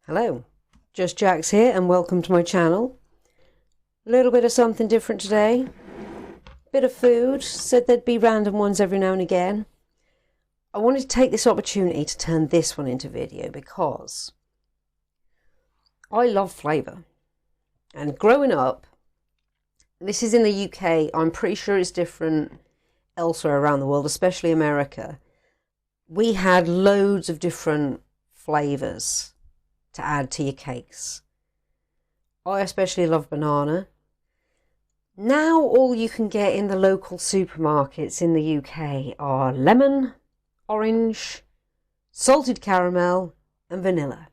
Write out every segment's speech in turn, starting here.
Hello, Just Jax here and welcome to my channel. A little bit of something different today. Bit of food, said there'd be random ones every now and again. I wanted to take this opportunity to turn this one into video because I love flavour. And growing up, this is in the UK, I'm pretty sure it's different elsewhere around the world, especially America. We had loads of different flavours to add to your cakes. I especially love banana. Now all you can get in the local supermarkets in the UK are lemon, orange, salted caramel and vanilla.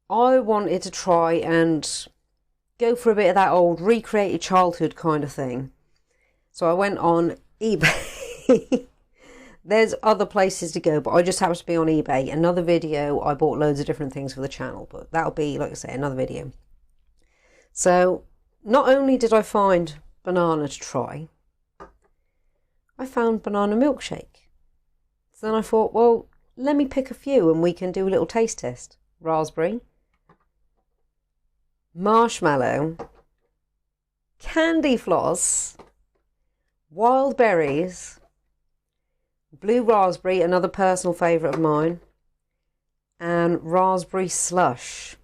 I wanted to try and go for a bit of that old recreated childhood kind of thing. So I went on eBay. There's other places to go, but I just happened to be on eBay. Another video, I bought loads of different things for the channel, but that'll be, like I say, another video. So, not only did I find banana to try, I found banana milkshake. So then I thought, well, let me pick a few and we can do a little taste test. Raspberry, marshmallow, candy floss, wild berries, blue raspberry, another personal favourite of mine, and raspberry slush.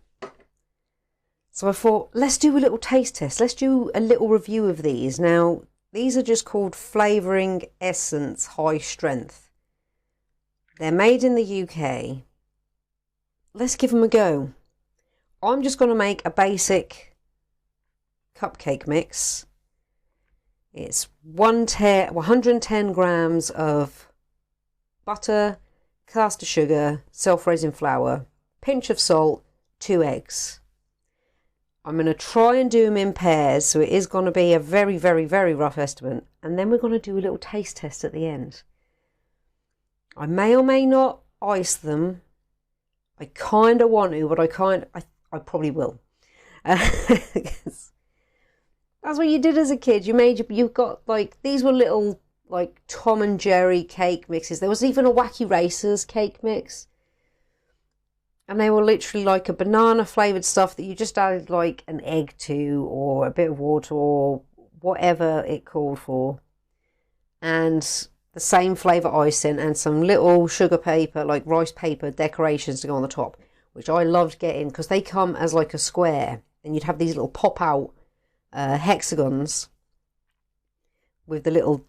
So I thought, let's do a little taste test. Let's do a little review of these. Now, these are just called Flavouring Essence High Strength. They're made in the UK. Let's give them a go. I'm just going to make a basic cupcake mix. It's 110 grams of butter, caster sugar, self-raising flour, pinch of salt, 2 eggs. I'm going to try and do them in pairs, so it is going to be a very, very, very rough estimate. And then we're going to do a little taste test at the end. I may or may not ice them. I kind of want to, but I probably will. That's what you did as a kid. You got like, these were little like Tom and Jerry cake mixes. There was even a Wacky Racers cake mix. And they were literally like a banana flavoured stuff that you just added like an egg to or a bit of water or whatever it called for. And the same flavour icing and some little sugar paper, like rice paper decorations to go on the top, which I loved getting because they come as like a square and you'd have these little pop out hexagons with the little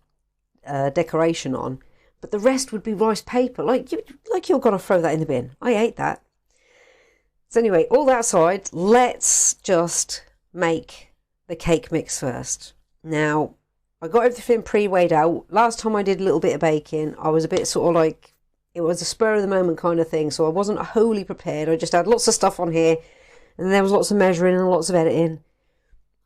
decoration on, but the rest would be rice paper. Like you're gonna throw that in the bin. I ate that. So anyway, all that aside, let's just make the cake mix first. Now, I got everything pre-weighed out. Last time I did a little bit of baking, I was a bit sort of like, it was a spur of the moment kind of thing, so I wasn't wholly prepared. I just had lots of stuff on here, and there was lots of measuring and lots of editing.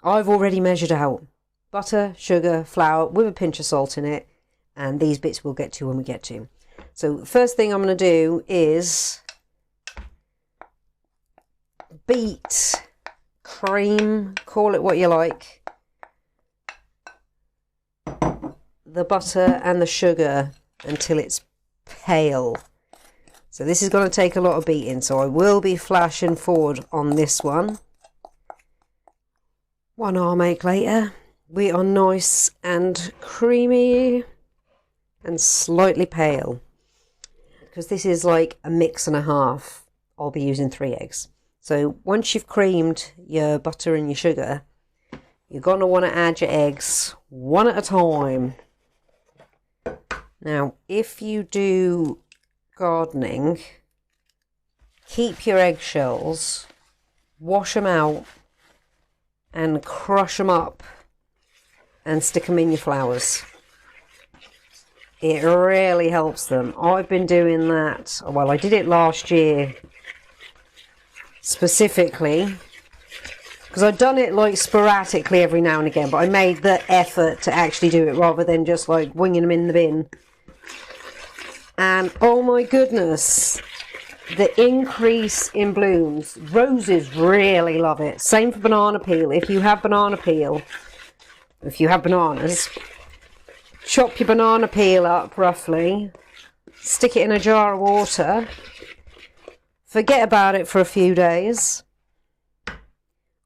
I've already measured out butter, sugar, flour with a pinch of salt in it, and these bits we'll get to when we get to. So the first thing I'm going to do is beat, cream, call it what you like, the butter and the sugar until it's pale. So this is going to take a lot of beating, so I will be flashing forward on this one. One I'll make later. We are nice and creamy and slightly pale. Because this is like a mix and a half, I'll be using 3 eggs. So once you've creamed your butter and your sugar, you're going to want to add your eggs one at a time. Now, if you do gardening, keep your eggshells, wash them out, and crush them up and stick them in your flowers. It really helps them. I've been doing that. Well, I did it last year specifically because I'd done it like sporadically every now and again, but I made the effort to actually do it rather than just like winging them in the bin. And oh my goodness, the increase in blooms. Roses really love it. Same for banana peel. If you have banana peel, if you have bananas, chop your banana peel up roughly, stick it in a jar of water, Forget about it for a few days.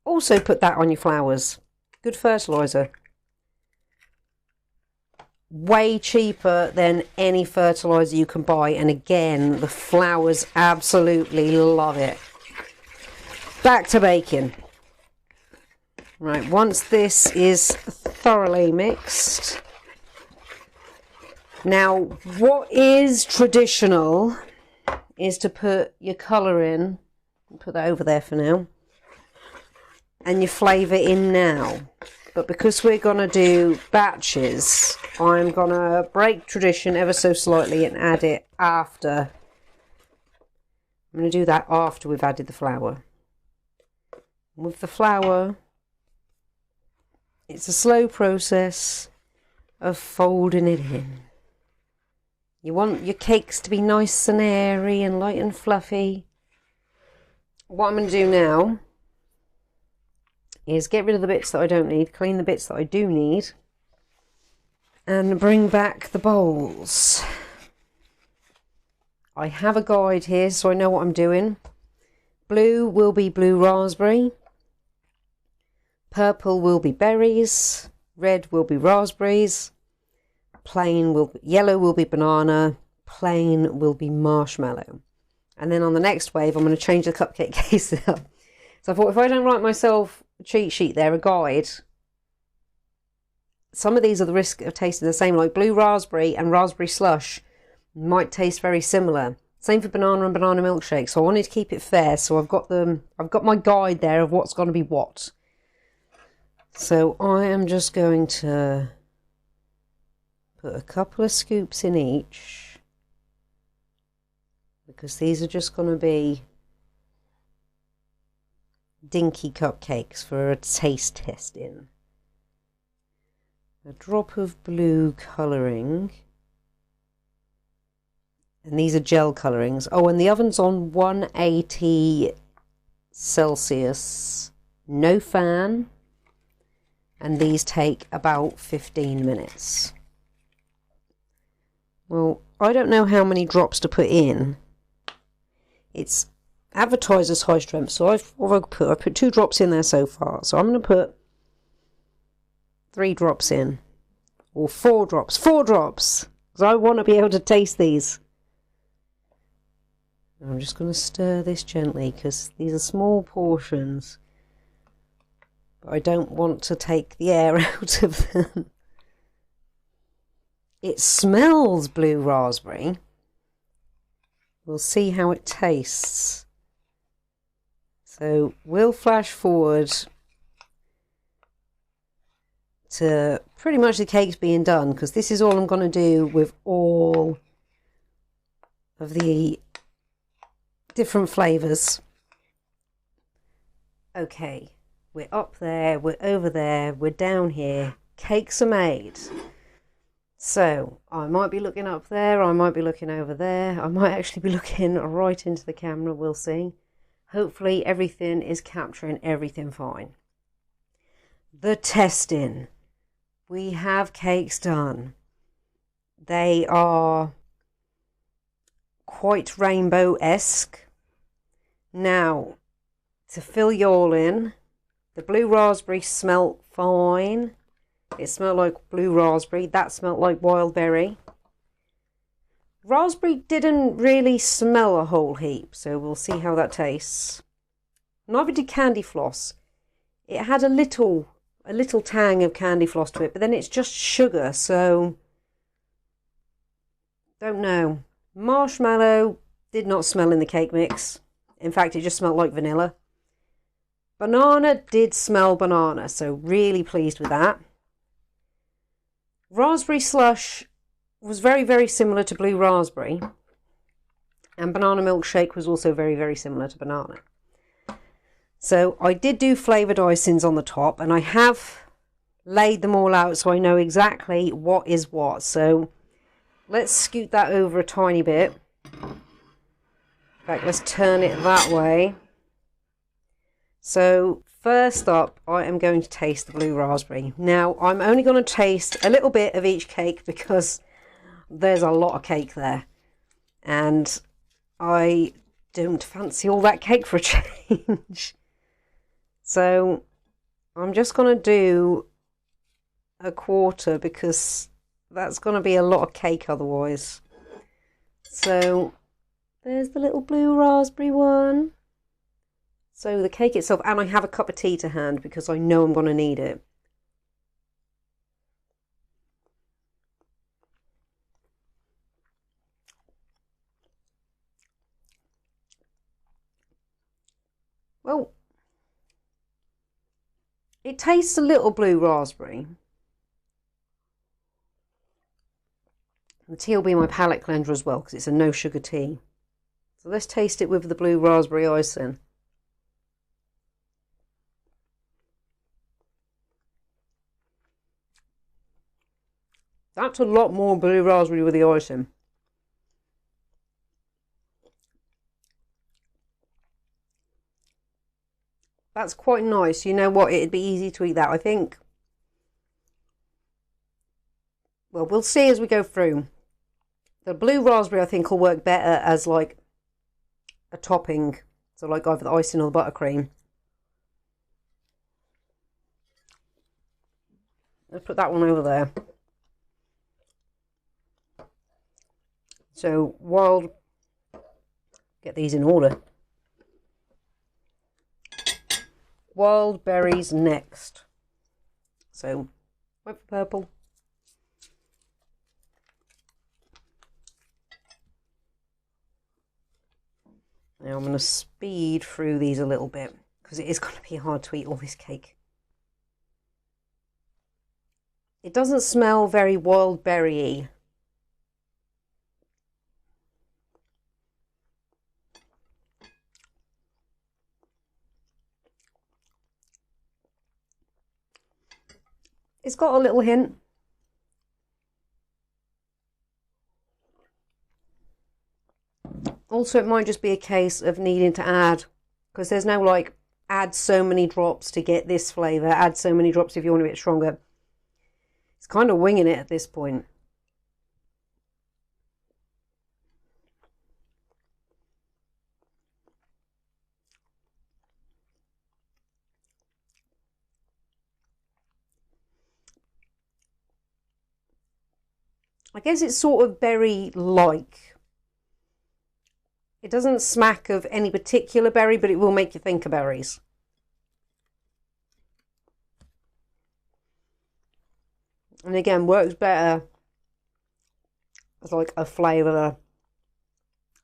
Also put that on your flowers. Good fertiliser. Way cheaper than any fertiliser you can buy. And again, the flowers absolutely love it. Back to baking. Right, once this is thoroughly mixed. Now, what is traditional is to put your colour in. Put that over there for now. And your flavour in now. But because we're going to do batches, I'm going to break tradition ever so slightly and add it after. I'm going to do that after we've added the flour. With the flour, it's a slow process of folding it in. You want your cakes to be nice and airy and light and fluffy. What I'm going to do now is get rid of the bits that I don't need, clean the bits that I do need, and bring back the bowls. I have a guide here so I know what I'm doing. Blue will be blue raspberry. Purple will be berries. Red will be raspberries. Yellow will be banana. Plain will be marshmallow. And then on the next wave, I'm going to change the cupcake case up. So I thought, if I don't write myself a cheat sheet there, a guide, some of these are the risk of tasting the same, like blue raspberry and raspberry slush might taste very similar. Same for banana and banana milkshake. So I wanted to keep it fair. So I've got my guide there of what's going to be what. So I am just going to put a couple of scoops in each, because these are just going to be dinky cupcakes for a taste testing. A drop of blue colouring. And these are gel colourings. Oh, and the oven's on 180 Celsius. No fan. And these take about 15 minutes. Well, I don't know how many drops to put in. It's advertised as high strength, so I've put 2 drops in there so far. So I'm going to put 3 drops in. Or 4 drops. 4 drops! Because I want to be able to taste these. I'm just going to stir this gently because these are small portions. But I don't want to take the air out of them. It smells blue raspberry. We'll see how it tastes. So we'll flash forward to pretty much the cakes being done, because this is all I'm going to do with all of the different flavours. Okay, we're up there, we're over there, we're down here. Cakes are made. So I might be looking up there, I might be looking over there, I might actually be looking right into the camera, we'll see. Hopefully everything is capturing everything fine. The testing. We have cakes done. They are quite rainbow-esque. Now, to fill you all in, the blue raspberry smelt fine. It smelled like blue raspberry. That smelled like wild berry. Raspberry didn't really smell a whole heap, so we'll see how that tastes. Neither did candy floss. It had a little tang of candy floss to it, but then it's just sugar, so don't know. Marshmallow did not smell in the cake mix. In fact, it just smelled like vanilla. Banana did smell banana, so really pleased with that. Raspberry slush was very, very similar to blue raspberry. And banana milkshake was also very, very similar to banana. So I did do flavoured icings on the top, and I have laid them all out so I know exactly what is what. So let's scoot that over a tiny bit. In fact, let's turn it that way. So first up, I am going to taste the blue raspberry. Now, I'm only going to taste a little bit of each cake because there's a lot of cake there. And I don't fancy all that cake for a change. So I'm just going to do a quarter because that's going to be a lot of cake otherwise. So there's the little blue raspberry one. So the cake itself, and I have a cup of tea to hand because I know I'm going to need it. Well, it tastes a little blue raspberry. The tea will be my palate cleanser as well because it's a no sugar tea. So let's taste it with the blue raspberry icing. That's a lot more blue raspberry with the icing. That's quite nice. You know what? It'd be easy to eat that, I think. Well, we'll see as we go through. The blue raspberry, I think, will work better as like a topping. So like either the icing or the buttercream. Let's put that one over there. So wild, get these in order. Wild berries next. So wait for purple. Now I'm going to speed through these a little bit because it is going to be hard to eat all this cake. It doesn't smell very wild berry-y. It's got a little hint. Also, it might just be a case of needing to add, because there's no like, add so many drops to get this flavour, add so many drops if you want a bit stronger. It's kind of winging it at this point. I guess it's sort of berry-like. It doesn't smack of any particular berry, but it will make you think of berries. And again, works better as like a flavour,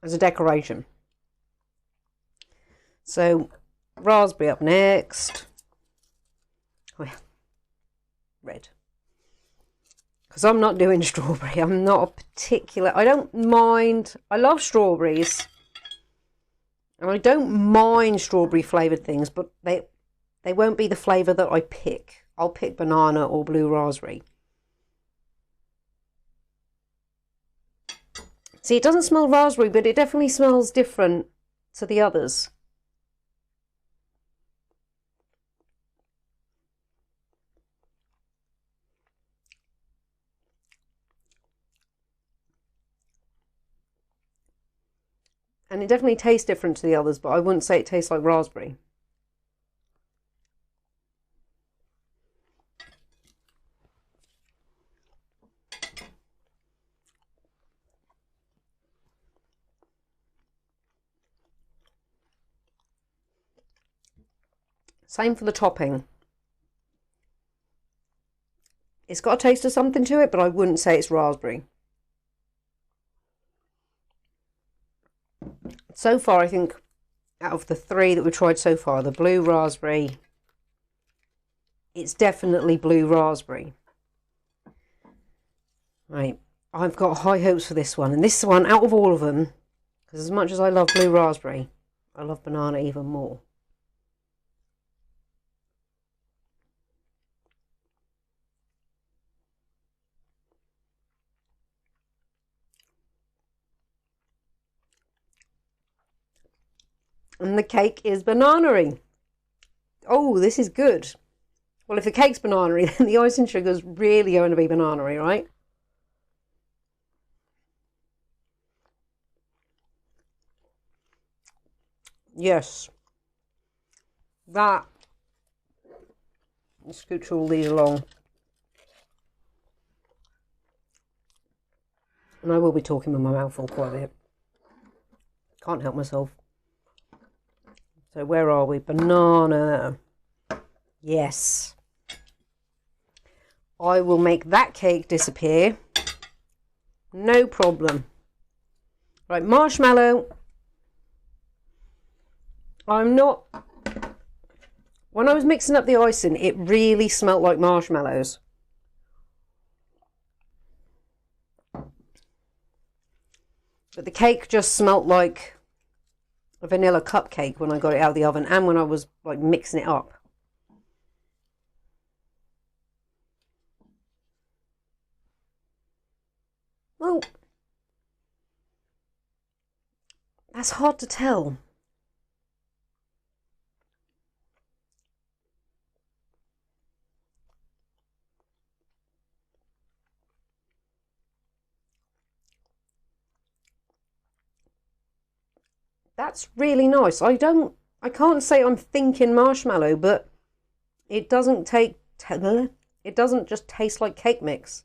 as a decoration. So, raspberry up next. Oh yeah, red. Because I'm not doing strawberry. I'm not a particular... I don't mind... I love strawberries. And I don't mind strawberry flavoured things, but they won't be the flavour that I pick. I'll pick banana or blue raspberry. See, it doesn't smell raspberry, but it definitely smells different to the others. And it definitely tastes different to the others, but I wouldn't say it tastes like raspberry. Same for the topping. It's got a taste of something to it, but I wouldn't say it's raspberry. So far, I think, out of the three that we've tried so far, the blue raspberry, it's definitely blue raspberry. Right, I've got high hopes for this one. And this one, out of all of them, because as much as I love blue raspberry, I love banana even more. And the cake is banana-y. Oh, this is good. Well, if the cake's banana-y, then the icing sugar is really going to be banana-y, right? Yes. That. Let's scooch all these along. And I will be talking with my mouth full quite a bit. Can't help myself. So where are we? Banana. Yes. I will make that cake disappear. No problem. Right, marshmallow. I'm not... When I was mixing up the icing, it really smelt like marshmallows. But the cake just smelt like a vanilla cupcake when I got it out of the oven and when I was like mixing it up. Well, that's hard to tell. That's really nice. I can't say I'm thinking marshmallow, but it doesn't it doesn't just taste like cake mix.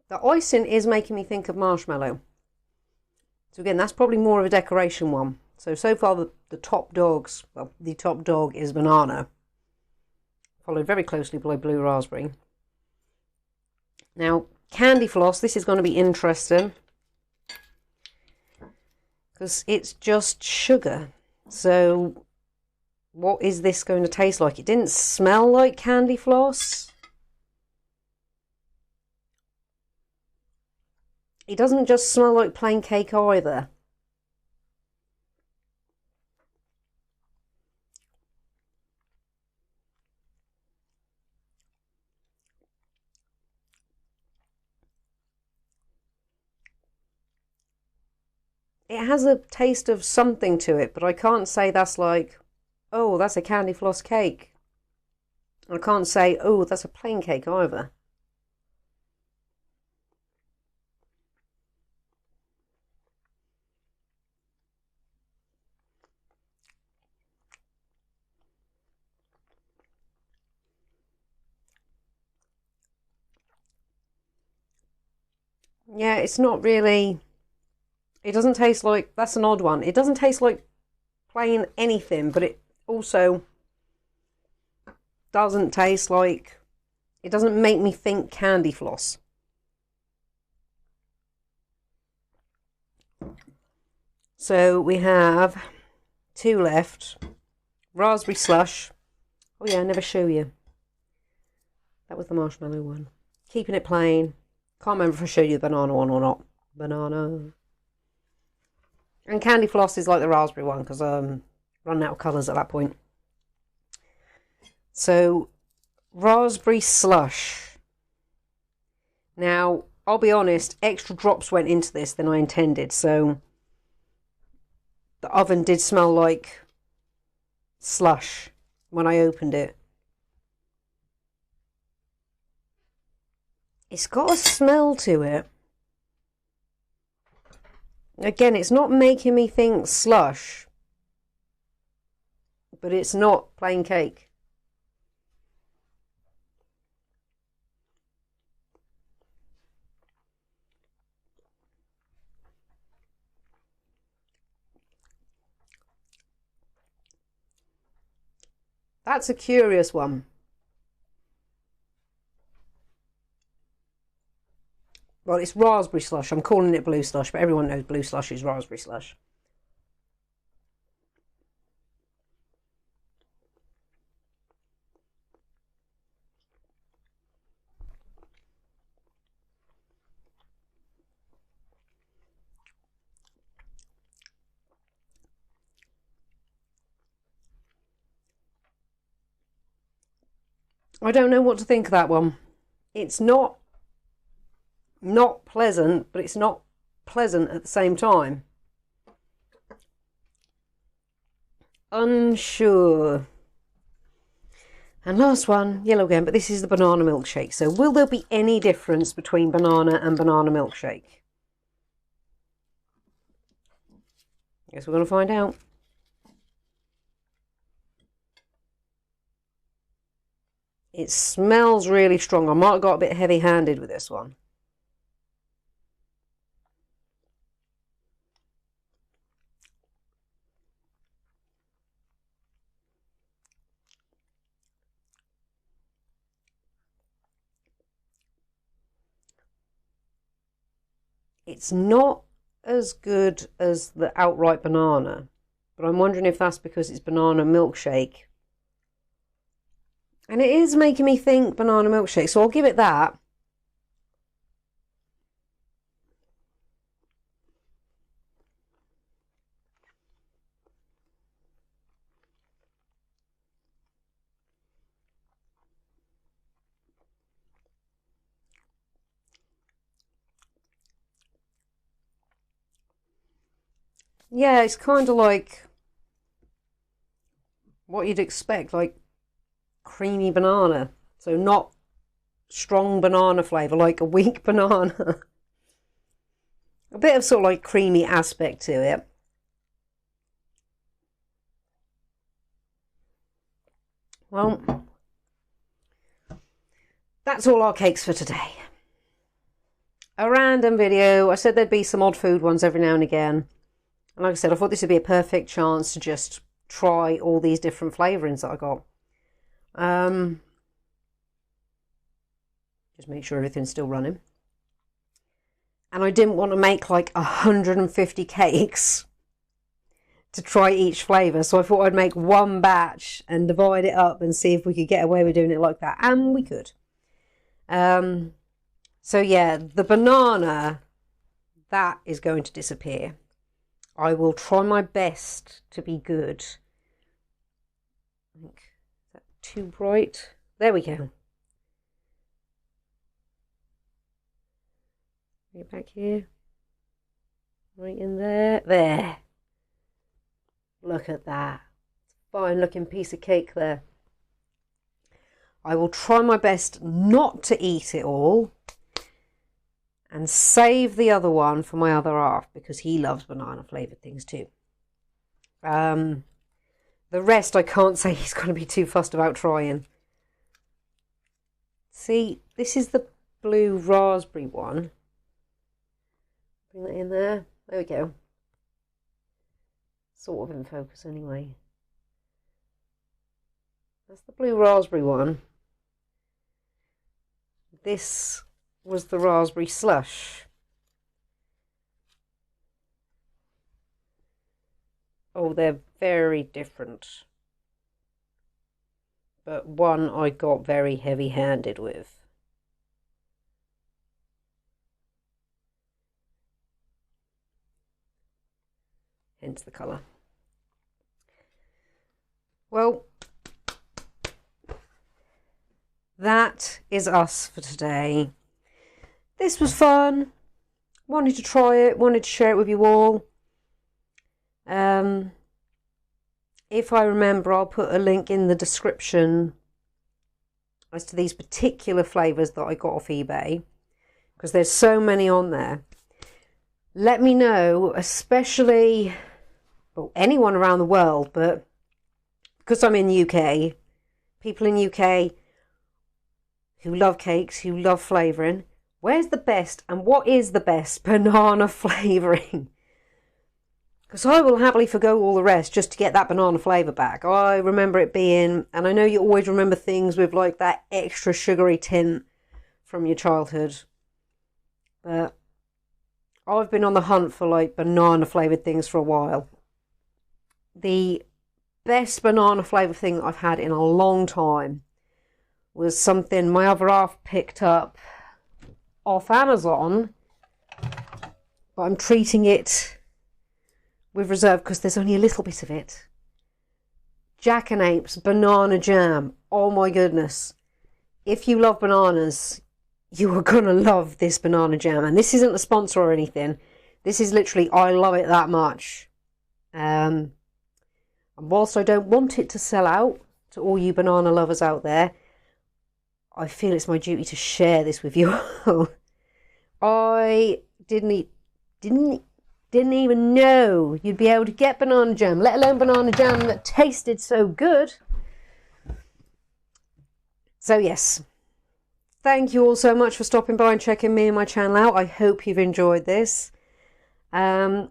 The icing is making me think of marshmallow. So again, that's probably more of a decoration one. So far the top dogs, well, the top dog is banana, followed very closely by blue raspberry. Now, candy floss, this is going to be interesting because it's just sugar. So what is this going to taste like? It didn't smell like candy floss. It doesn't just smell like plain cake either. It has a taste of something to it, but I can't say that's like, oh, that's a candy floss cake. I can't say, oh, that's a plain cake either. Yeah, it's not really... It doesn't taste like... That's an odd one. It doesn't taste like plain anything, but it also doesn't taste like... It doesn't make me think candy floss. So we have 2 left. Raspberry slush. Oh yeah, I never show you. That was the marshmallow one. Keeping it plain. Can't remember if I showed you the banana one or not. Banana. And candy floss is like the raspberry one because I'm running out of colours at that point. So, raspberry slush. Now, I'll be honest, extra drops went into this than I intended. So, the oven did smell like slush when I opened it. It's got a smell to it. Again, it's not making me think slush, but it's not plain cake. That's a curious one. Well, it's raspberry slush. I'm calling it blue slush, but everyone knows blue slush is raspberry slush. I don't know what to think of that one. It's not pleasant, but it's not pleasant at the same time. unsure. And last one, yellow again, but this is the banana milkshake. So will there be any difference between banana and banana milkshake? Guess we're going to find out. It smells really strong. I might have got a bit heavy-handed with this one. It's not as good as the outright banana, but I'm wondering if that's because it's banana milkshake. And it is making me think banana milkshake, so I'll give it that. Yeah, it's kind of like what you'd expect, like creamy banana. So not strong banana flavour, like a weak banana. A bit of sort of like creamy aspect to it. Well, that's all our cakes for today. A random video. I said there'd be some odd food ones every now and again. And like I said, I thought this would be a perfect chance to just try all these different flavourings that I got. Just make sure everything's still running. And I didn't want to make like 150 cakes to try each flavour. So I thought I'd make one batch and divide it up and see if we could get away with doing it like that. And we could. So yeah, the banana, that is going to disappear. I will try my best to be good. I think, is that too bright? There we go. Bring it back here. Right in there. There. Look at that. Fine looking piece of cake there. I will try my best not to eat it all and save the other one for my other half because he loves banana flavoured things too. The rest I can't say he's going to be too fussed about trying. See, this is the blue raspberry one. Bring that in there. There we go. Sort of in focus anyway. That's the blue raspberry one. This was the raspberry slush. Oh, they're very different. But one I got very heavy-handed with. Hence the colour. Well, that is us for today. This was fun. Wanted to try it, wanted to share it with you all. If I remember, I'll put a link in the description as to these particular flavours that I got off eBay, because there's so many on there. Let me know, especially, well, anyone around the world, but because I'm in the UK, people in the UK who love cakes, who love flavouring, where's the best and what is the best banana flavouring? Because I will happily forgo all the rest just to get that banana flavour back. I remember it being, and I know you always remember things with like that extra sugary tint from your childhood. But I've been on the hunt for like banana flavoured things for a while. The best banana flavoured thing I've had in a long time was something my other half picked up off Amazon, but I'm treating it with reserve because there's only a little bit of it. Jack and Apes banana jam. Oh my goodness. If you love bananas, you are going to love this banana jam. And this isn't a sponsor or anything. This is literally, I love it that much. And whilst I don't want it to sell out to all you banana lovers out there, I feel it's my duty to share this with you all. I didn't even know you'd be able to get banana jam, let alone banana jam that tasted so good. So yes, thank you all so much for stopping by and checking me and my channel out. I hope you've enjoyed this. I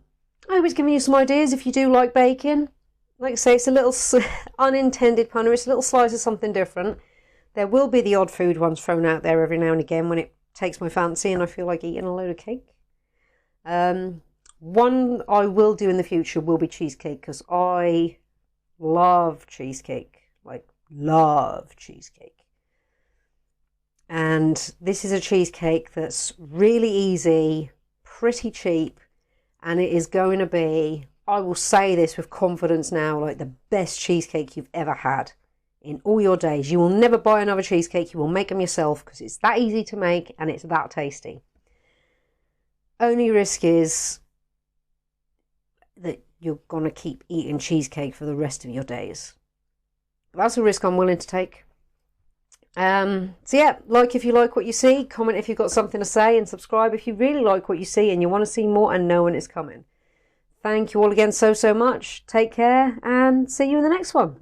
hope it's giving you some ideas if you do like baking. Like I say, it's a little unintended pun, or it's a little slice of something different. There will be the odd food ones thrown out there every now and again when it takes my fancy and I feel like eating a load of cake. One I will do in the future will be cheesecake, because I love cheesecake, like love cheesecake. And this is a cheesecake that's really easy, pretty cheap, and it is going to be, I will say this with confidence now, like the best cheesecake you've ever had in all your days. You will never buy another cheesecake. You will make them yourself, because it's that easy to make and it's that tasty. Only risk is that you're going to keep eating cheesecake for the rest of your days. That's a risk I'm willing to take. So yeah, like if you like what you see, comment if you've got something to say, and subscribe if you really like what you see and you want to see more and know when it's coming. Thank you all again so much. Take care and see you in the next one.